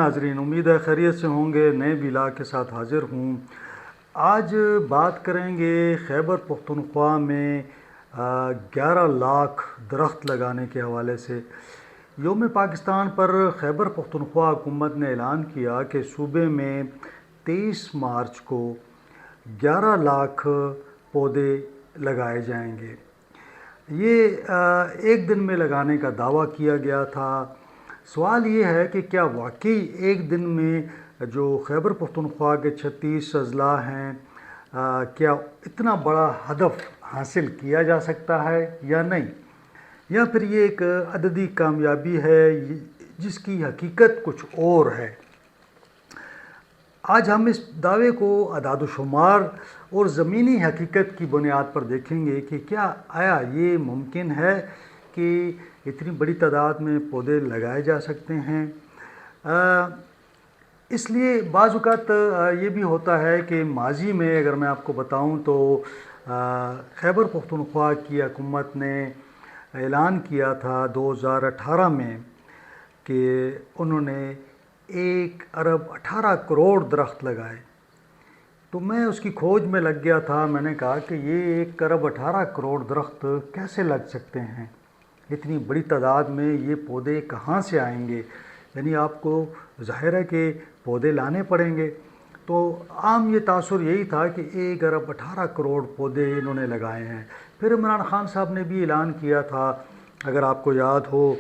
ناظرین، امید ہے خیریت سے ہوں گے۔ نئے ولاگ کے ساتھ حاضر ہوں۔ آج بات کریں گے خیبر پختونخوا میں 11 لاکھ درخت لگانے کے حوالے سے۔ یوم پاکستان پر خیبر پختونخوا حکومت نے اعلان کیا کہ صوبے میں 23 مارچ کو 11 لاکھ پودے لگائے جائیں گے۔ یہ ایک دن میں لگانے کا دعویٰ کیا گیا تھا۔ سوال یہ ہے کہ کیا واقعی ایک دن میں جو خیبر پختونخوا کے 36 اضلاع ہیں، کیا اتنا بڑا ہدف حاصل کیا جا سکتا ہے یا نہیں، یا پھر یہ ایک عددی کامیابی ہے جس کی حقیقت کچھ اور ہے۔ آج ہم اس دعوے کو اعداد و شمار اور زمینی حقیقت کی بنیاد پر دیکھیں گے کہ کیا آیا یہ ممکن ہے کہ اتنی بڑی تعداد میں پودے لگائے جا سکتے ہیں۔ اس لیے بعض اوقات یہ بھی ہوتا ہے کہ ماضی میں اگر میں آپ کو بتاؤں تو خیبر پختونخوا کی حکومت نے اعلان کیا تھا 2018 میں کہ انہوں نے 1 ارب 18 کروڑ درخت لگائے۔ تو میں اس کی کھوج میں لگ گیا تھا۔ میں نے کہا کہ یہ 1 ارب 18 کروڑ درخت کیسے لگ سکتے ہیں، اتنی بڑی تعداد میں یہ پودے کہاں سے آئیں گے؟ یعنی آپ کو ظاہر ہے کہ پودے لانے پڑیں گے۔ تو عام یہ تاثر یہی تھا کہ 1 ارب 18 کروڑ پودے انہوں نے لگائے ہیں۔ پھر عمران خان صاحب نے بھی اعلان کیا تھا، اگر آپ کو یاد ہو،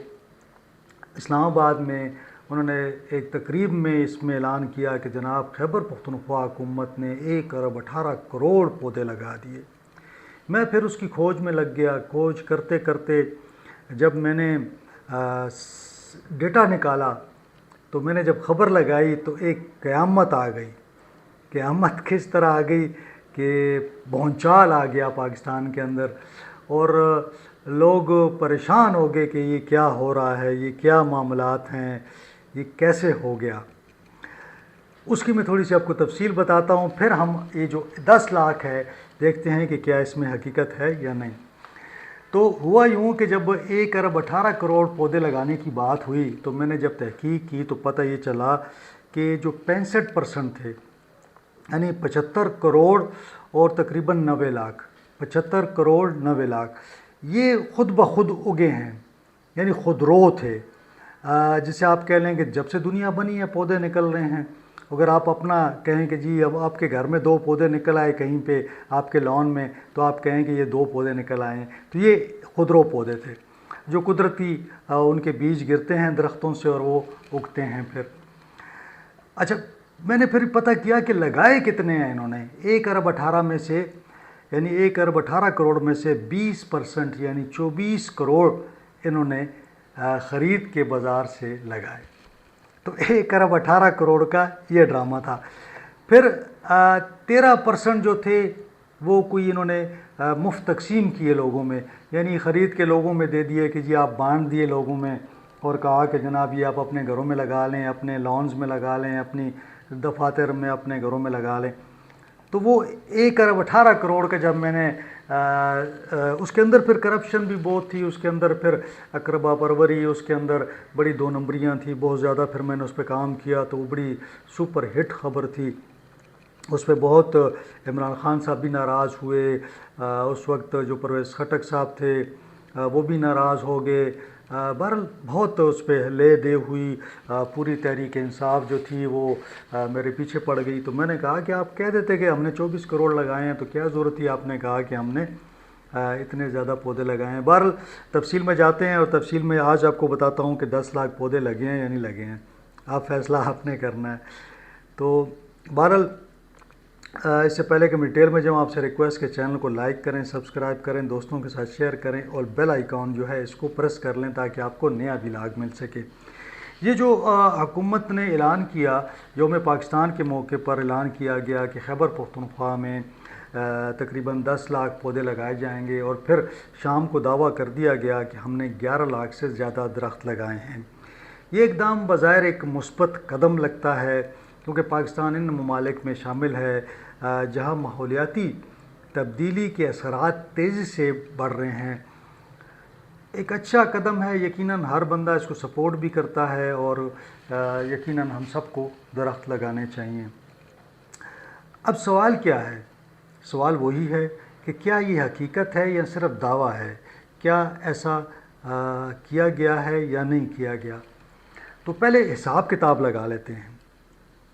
اسلام آباد میں انہوں نے ایک تقریب میں اس میں اعلان کیا کہ جناب خیبر پختونخوا حکومت نے 1 ارب 18 کروڑ پودے لگا دیے۔ میں پھر اس کی کھوج میں لگ گیا۔ کھوج کرتے کرتے جب میں نے ڈیٹا نکالا تو میں نے جب خبر لگائی تو ایک قیامت آ گئی۔ قیامت کس طرح آ گئی کہ بھونچال آ گیا پاکستان کے اندر، اور لوگ پریشان ہو گئے کہ یہ کیا ہو رہا ہے، یہ کیا معاملات ہیں، یہ کیسے ہو گیا۔ اس کی میں تھوڑی سی آپ کو تفصیل بتاتا ہوں، پھر ہم یہ جو 10 لاکھ ہے دیکھتے ہیں کہ کیا اس میں حقیقت ہے یا نہیں۔ تو ہوا یوں کہ جب 1 ارب 18 کروڑ پودے لگانے کی بات ہوئی تو میں نے جب تحقیق کی تو پتہ یہ چلا کہ جو 65% تھے، یعنی 75 کروڑ اور تقریباً 90 لاکھ، 75 کروڑ 90 لاکھ یہ خود بخود اگے ہیں، یعنی خودرو تھے۔ جسے آپ کہہ لیں کہ جب سے دنیا بنی ہے پودے نکل رہے ہیں۔ اگر آپ اپنا کہیں کہ جی اب آپ کے گھر میں 2 پودے نکل آئے کہیں پہ آپ کے لان میں، تو آپ کہیں کہ یہ 2 پودے نکل آئے ہیں، تو یہ خودرو پودے تھے جو قدرتی ان کے بیج گرتے ہیں درختوں سے اور وہ اگتے ہیں پھر۔ اچھا، میں نے پھر پتہ کیا کہ لگائے کتنے ہیں انہوں نے۔ 1 ارب 18 میں سے، یعنی 1 ارب 18 کروڑ میں سے 20% یعنی 24 کروڑ انہوں نے خرید کے بازار سے لگائے۔ تو 1 ارب 18 کروڑ کا یہ ڈرامہ تھا۔ پھر 13% جو تھے وہ کوئی انہوں نے مفت تقسیم کیے لوگوں میں، یعنی خرید کے لوگوں میں دے دیے کہ جی آپ بانٹ دیے لوگوں میں، اور کہا کہ جناب یہ آپ اپنے گھروں میں لگا لیں، اپنے لانز میں لگا لیں، اپنی دفاتر میں اپنے گھروں میں لگا لیں۔ تو وہ 1 ارب 18 کروڑ کا جب میں نے اس کے اندر پھر کرپشن بھی بہت تھی، اس کے اندر پھر اقربا پروری، اس کے اندر بڑی 2 نمبریاں تھیں بہت زیادہ۔ پھر میں نے اس پہ کام کیا تو وہ بڑی سپر ہٹ خبر تھی۔ اس پہ بہت عمران خان صاحب بھی ناراض ہوئے، اس وقت جو پرویز خٹک صاحب تھے وہ بھی ناراض ہو گئے۔ بہرحال بہت اس پہ لے دے ہوئی، پوری تحریک انصاف جو تھی وہ میرے پیچھے پڑ گئی۔ تو میں نے کہا کہ آپ کہہ دیتے کہ ہم نے 24 کروڑ لگائے ہیں، تو کیا ضرورت تھی آپ نے کہا کہ ہم نے اتنے زیادہ پودے لگائے ہیں۔ بہرحال تفصیل میں جاتے ہیں، اور تفصیل میں آج آپ کو بتاتا ہوں کہ 10 لاکھ پودے لگے ہیں یا نہیں لگے ہیں۔ آپ فیصلہ آپ نے کرنا ہے۔ تو بہرحال اس سے پہلے کہ میں ڈیٹیل میں جاؤں، آپ سے ریکویسٹ کہ چینل کو لائک کریں، سبسکرائب کریں، دوستوں کے ساتھ شیئر کریں، اور بیل آئیکن جو ہے اس کو پریس کر لیں تاکہ آپ کو نیا ولاگ مل سکے۔ یہ جو حکومت نے اعلان کیا، یوم پاکستان کے موقع پر اعلان کیا گیا کہ خیبر پختونخوا میں تقریباً 10 لاکھ پودے لگائے جائیں گے، اور پھر شام کو دعویٰ کر دیا گیا کہ ہم نے 11 لاکھ سے زیادہ درخت لگائے ہیں۔ یہ اقدام بظاہر ایک مثبت قدم لگتا ہے، کیونکہ پاکستان ان ممالک میں شامل ہے جہاں ماحولیاتی تبدیلی کے اثرات تیزی سے بڑھ رہے ہیں۔ ایک اچھا قدم ہے، یقیناً ہر بندہ اس کو سپورٹ بھی کرتا ہے، اور یقیناً ہم سب کو درخت لگانے چاہیے۔ اب سوال کیا ہے؟ سوال وہی ہے کہ کیا یہ حقیقت ہے یا صرف دعویٰ ہے؟ کیا ایسا کیا گیا ہے یا نہیں کیا گیا؟ تو پہلے حساب کتاب لگا لیتے ہیں۔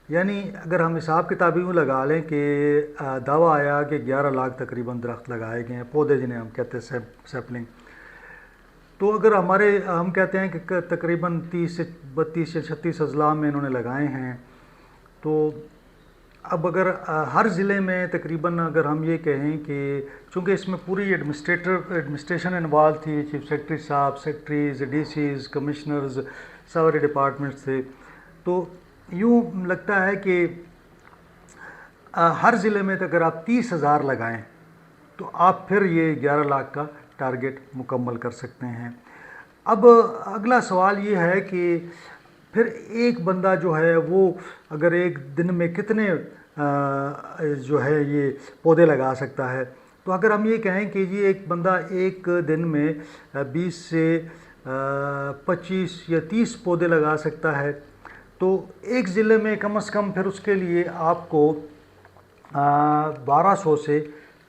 یعنی اگر ہم حساب کتاب یوں لگا لیں کہ دعویٰ آیا کہ 11 لاکھ تقریباً درخت لگائے گئے ہیں، پودے جنہیں ہم کہتے ہیں سیپلنگ، تو اگر ہم کہتے ہیں کہ تقریباً 30 سے 32 یا 36 اضلاع میں انہوں نے لگائے ہیں، تو اب اگر ہر ضلع میں تقریباً اگر ہم یہ کہیں کہ چونکہ اس میں پوری ایڈمنسٹریشن انوالو تھی، چیف سیکرٹری صاحب، سیکرٹریز، ڈی سیز، کمشنرز، سارے ڈپارٹمنٹس تھے، تو یوں لگتا ہے کہ ہر ضلع میں اگر آپ 30,000 لگائیں تو آپ پھر یہ 11 لاکھ کا ٹارگٹ مکمل کر سکتے ہیں۔ اب اگلا سوال یہ ہے کہ پھر ایک بندہ جو ہے وہ اگر ایک دن میں کتنے جو ہے یہ پودے لگا سکتا ہے؟ تو اگر ہم یہ کہیں کہ یہ ایک بندہ ایک دن میں 20 سے 25 یا 30 پودے لگا سکتا ہے، تو ایک ضلع میں کم از کم پھر اس کے لیے آپ کو 1200 سے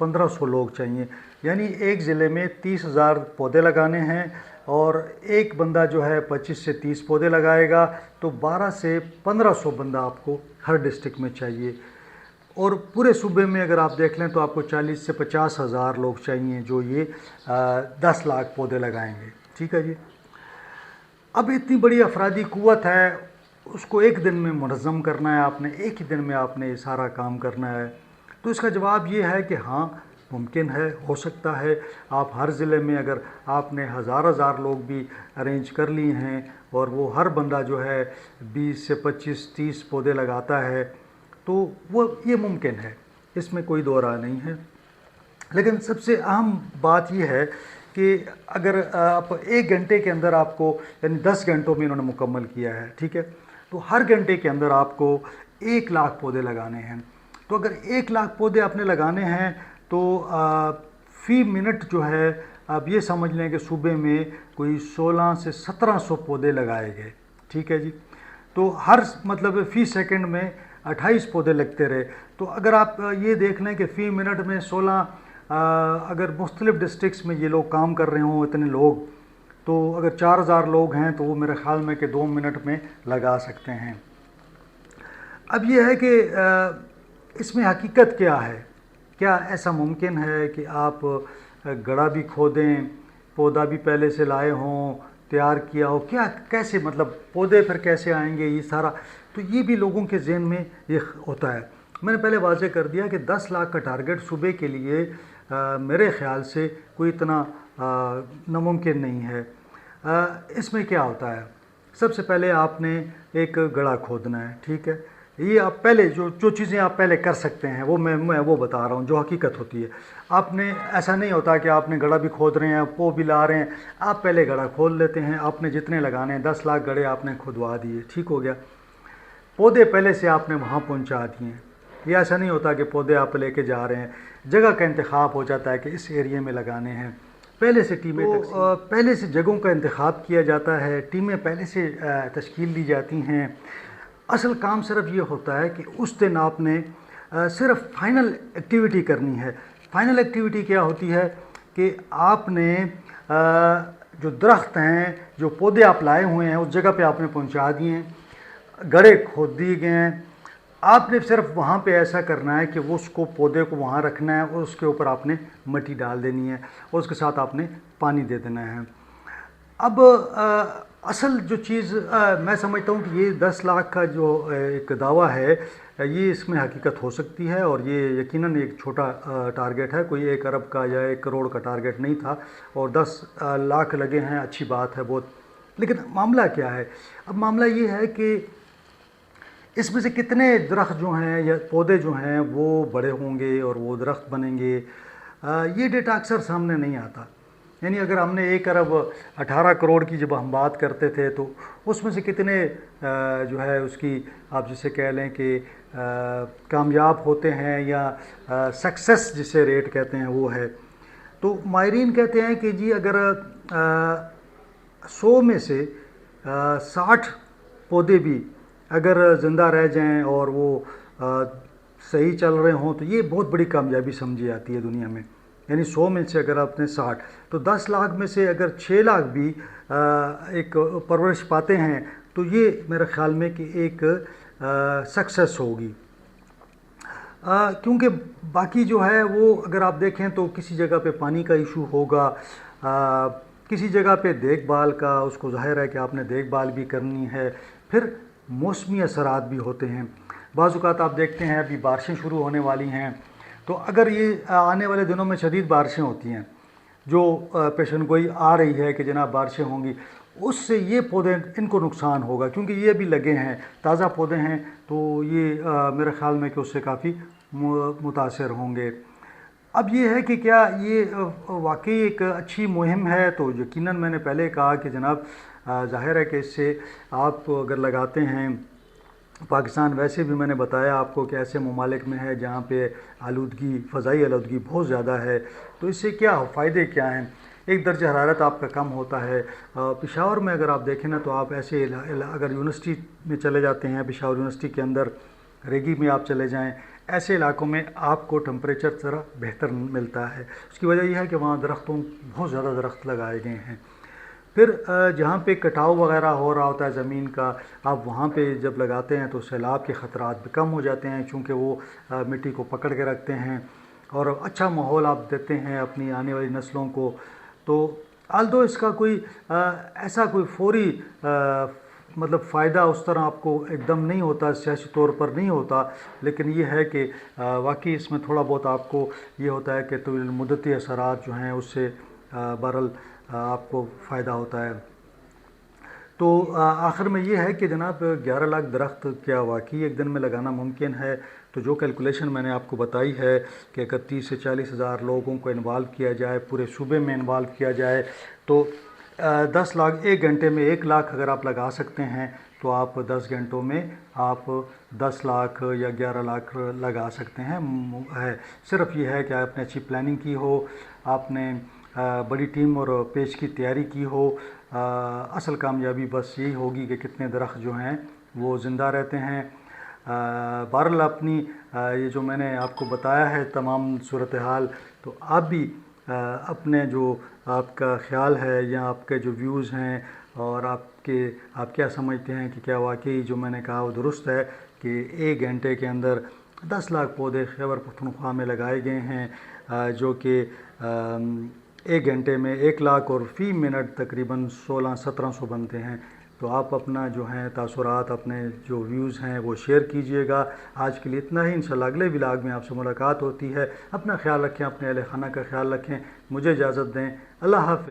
1500 لوگ چاہیے۔ یعنی ایک ضلع میں 30,000 پودے لگانے ہیں، اور ایک بندہ جو ہے 25 سے 30 پودے لگائے گا، تو 12 سے 1500 بندہ آپ کو ہر ڈسٹرکٹ میں چاہیے۔ اور پورے صوبے میں اگر آپ دیکھ لیں تو آپ کو 40 سے 50,000 لوگ چاہیے جو یہ 10 لاکھ پودے لگائیں گے۔ ٹھیک ہے جی۔ اب اتنی بڑی افرادی قوت ہے، اس کو ایک دن میں منظم کرنا ہے، آپ نے ایک ہی دن میں آپ نے یہ سارا کام کرنا ہے۔ تو اس کا جواب یہ ہے کہ ہاں ممکن ہے، ہو سکتا ہے۔ آپ ہر ضلع میں اگر آپ نے ہزار لوگ بھی ارینج کر لیے ہیں، اور وہ ہر بندہ جو ہے 20 سے 25 30 پودے لگاتا ہے، تو وہ یہ ممکن ہے، اس میں کوئی دو رائے نہیں ہے۔ لیکن سب سے اہم بات یہ ہے کہ اگر آپ ایک گھنٹے کے اندر آپ کو، یعنی 10 گھنٹوں میں انہوں نے مکمل کیا ہے، ٹھیک ہے، تو ہر گھنٹے کے اندر آپ کو 1 لاکھ پودے لگانے ہیں۔ تو اگر 1 لاکھ پودے آپ نے لگانے ہیں تو فی منٹ جو ہے آپ یہ سمجھ لیں کہ صوبے میں کوئی 16 سے 1700 پودے لگائے گئے۔ ٹھیک ہے جی۔ تو ہر مطلب فی سیکنڈ میں 28 پودے لگتے رہے، تو اگر آپ یہ دیکھ لیں کہ فی منٹ میں 16 اگر مختلف ڈسٹرکٹس میں یہ لوگ کام کر رہے ہوں اتنے لوگ، تو اگر 4000 لوگ ہیں تو وہ میرے خیال میں کہ 2 منٹ میں لگا سکتے ہیں۔ اب یہ ہے کہ اس میں حقیقت کیا ہے؟ کیا ایسا ممکن ہے کہ آپ گڑھا بھی کھودیں، پودا بھی پہلے سے لائے ہوں، تیار کیا ہو؟ کیا کیسے، مطلب پودے پھر کیسے آئیں گے؟ یہ سارا تو یہ بھی لوگوں کے ذہن میں یہ ہوتا ہے۔ میں نے پہلے واضح کر دیا کہ 10 لاکھ کا ٹارگٹ صوبے کے لیے میرے خیال سے کوئی اتنا ناممکن نہیں ہے۔ اس میں کیا ہوتا ہے؟ سب سے پہلے آپ نے ایک گڑھا کھودنا ہے، ٹھیک ہے۔ یہ آپ پہلے جو چیزیں آپ پہلے کر سکتے ہیں میں وہ بتا رہا ہوں جو حقیقت ہوتی ہے۔ آپ نے ایسا نہیں ہوتا کہ آپ نے گڑھا بھی کھود رہے ہیں، پو بھی لا رہے ہیں، آپ پہلے گڑھا کھود لیتے ہیں، آپ نے جتنے لگانے ہیں 10 لاکھ گڑھے آپ نے کھودوا دیے، ٹھیک ہو گیا۔ پودے پہلے سے آپ نے وہاں پہنچا دیے ہیں۔ یہ ایسا نہیں ہوتا کہ پودے آپ لے کے جا رہے ہیں، جگہ کا انتخاب ہو جاتا ہے کہ اس ایریے میں لگانے ہیں، پہلے سے ٹیمیں پہلے سے جگہوں کا انتخاب کیا جاتا ہے، ٹیمیں پہلے سے تشکیل دی جاتی ہیں۔ اصل کام صرف یہ ہوتا ہے کہ اس دن آپ نے صرف فائنل ایکٹیویٹی کرنی ہے۔ فائنل ایکٹیویٹی کیا ہوتی ہے کہ آپ نے جو درخت ہیں، جو پودے آپ لائے ہوئے ہیں، اس جگہ پہ آپ نے پہنچا دیے ہیں، گڑھے کھود دیے گئے ہیں۔ آپ نے صرف وہاں پہ ایسا کرنا ہے کہ وہ اس کو پودے کو وہاں رکھنا ہے، اور اس کے اوپر آپ نے مٹی ڈال دینی ہے، اور اس کے ساتھ آپ نے پانی دے دینا ہے۔ اب اصل جو چیز میں سمجھتا ہوں کہ یہ 10 لاکھ کا جو ایک دعویٰ ہے، یہ اس میں حقیقت ہو سکتی ہے، اور یہ یقیناً ایک چھوٹا ٹارگٹ ہے، کوئی 1 ارب کا یا 1 کروڑ کا ٹارگٹ نہیں تھا، اور 10 لاکھ لگے ہیں، اچھی بات ہے بہت۔ لیکن معاملہ کیا ہے؟ اب معاملہ یہ ہے کہ اس میں سے کتنے درخت جو ہیں یا پودے جو ہیں وہ بڑے ہوں گے اور وہ درخت بنیں گے، یہ ڈیٹا اکثر سامنے نہیں آتا۔ یعنی اگر ہم نے 1 ارب 18 کروڑ کی جب ہم بات کرتے تھے تو اس میں سے کتنے جو ہے اس کی آپ جسے کہہ لیں کہ کامیاب ہوتے ہیں یا سکسیس جسے ریٹ کہتے ہیں وہ ہے، تو ماہرین کہتے ہیں کہ جی اگر 100 میں سے 60 پودے بھی اگر زندہ رہ جائیں اور وہ صحیح چل رہے ہوں تو یہ بہت بڑی کامیابی سمجھی جاتی ہے دنیا میں. یعنی 100 میں سے اگر آپ نے 60 تو 10 لاکھ میں سے اگر 6 لاکھ بھی ایک پرورش پاتے ہیں تو یہ میرے خیال میں کہ ایک سکسیس ہوگی. کیونکہ باقی جو ہے وہ اگر آپ دیکھیں تو کسی جگہ پہ پانی کا ایشو ہوگا, کسی جگہ پہ دیکھ بھال کا, اس کو ظاہر ہے کہ آپ نے دیکھ بھال بھی کرنی ہے. پھر موسمی اثرات بھی ہوتے ہیں. بعض اوقات آپ دیکھتے ہیں ابھی بارشیں شروع ہونے والی ہیں, تو اگر یہ آنے والے دنوں میں شدید بارشیں ہوتی ہیں جو پیشن گوئی آ رہی ہے کہ جناب بارشیں ہوں گی, اس سے یہ پودے ان کو نقصان ہوگا کیونکہ یہ بھی لگے ہیں, تازہ پودے ہیں, تو یہ میرے خیال میں کہ اس سے کافی متاثر ہوں گے. اب یہ ہے کہ کیا یہ واقعی ایک اچھی مہم ہے, تو یقیناً میں نے پہلے کہا کہ جناب ظاہر ہے کہ اس سے آپ اگر لگاتے ہیں, پاکستان ویسے بھی میں نے بتایا آپ کو کہ ایسے ممالک میں ہے جہاں پہ آلودگی, فضائی آلودگی بہت زیادہ ہے, تو اس سے کیا فائدے کیا ہیں. ایک درجہ حرارت آپ کا کم ہوتا ہے. پشاور میں اگر آپ دیکھیں نا تو آپ ایسے اگر یونیورسٹی میں چلے جاتے ہیں, پشاور یونیورسٹی کے اندر ریگی میں آپ چلے جائیں, ایسے علاقوں میں آپ کو ٹمپریچر ذرا بہتر ملتا ہے. اس کی وجہ یہ ہے کہ وہاں بہت زیادہ درخت لگائے گئے ہیں. پھر جہاں پہ کٹاؤ وغیرہ ہو رہا ہوتا ہے زمین کا, آپ وہاں پہ جب لگاتے ہیں تو سیلاب کے خطرات بھی کم ہو جاتے ہیں, چونکہ وہ مٹی کو پکڑ کے رکھتے ہیں اور اچھا ماحول آپ دیتے ہیں اپنی آنے والی نسلوں کو. تو آلدو اس کا کوئی ایسا کوئی فوری مطلب فائدہ اس طرح آپ کو ایک دم نہیں ہوتا, سیاسی طور پر نہیں ہوتا, لیکن یہ ہے کہ واقعی اس میں تھوڑا بہت آپ کو یہ ہوتا ہے کہ طویل المدتی اثرات جو ہیں اس سے بہرحال آپ کو فائدہ ہوتا ہے. تو آخر میں یہ ہے کہ جناب 11 لاکھ درخت کیا واقعی ایک دن میں لگانا ممکن ہے؟ تو جو کیلکولیشن میں نے آپ کو بتائی ہے کہ اگر 30 سے 40 ہزار لوگوں کو انوالو کیا جائے, پورے صوبے میں انوالو کیا جائے, تو 10 لاکھ, 1 گھنٹے میں 1 لاکھ اگر آپ لگا سکتے ہیں تو آپ 10 گھنٹوں میں آپ 10 لاکھ یا 11 لاکھ لگا سکتے ہیں. صرف یہ ہے کہ آپ نے اچھی پلاننگ کی ہو, آپ نے بڑی ٹیم اور پیش کی تیاری کی ہو. اصل کامیابی بس یہی ہوگی کہ کتنے درخت جو ہیں وہ زندہ رہتے ہیں. بہرحال اپنی یہ جو میں نے آپ کو بتایا ہے تمام صورتحال, تو آپ بھی اپنے جو آپ کا خیال ہے یا آپ کے جو ویوز ہیں اور آپ کیا سمجھتے ہیں کہ کیا واقعی جو میں نے کہا وہ درست ہے کہ 1 گھنٹے کے اندر 10 لاکھ پودے خیبر پختونخوا میں لگائے گئے ہیں, جو کہ 1 گھنٹے میں 1 لاکھ اور فی منٹ تقریباً 1600-1700 بنتے ہیں. تو آپ اپنا جو ہیں تاثرات, اپنے جو ویوز ہیں وہ شیئر کیجئے گا. آج کے لیے اتنا ہی, انشاءاللہ اگلے ولاگ میں آپ سے ملاقات ہوتی ہے. اپنا خیال رکھیں, اپنے اہل خانہ کا خیال رکھیں. مجھے اجازت دیں. اللہ حافظ.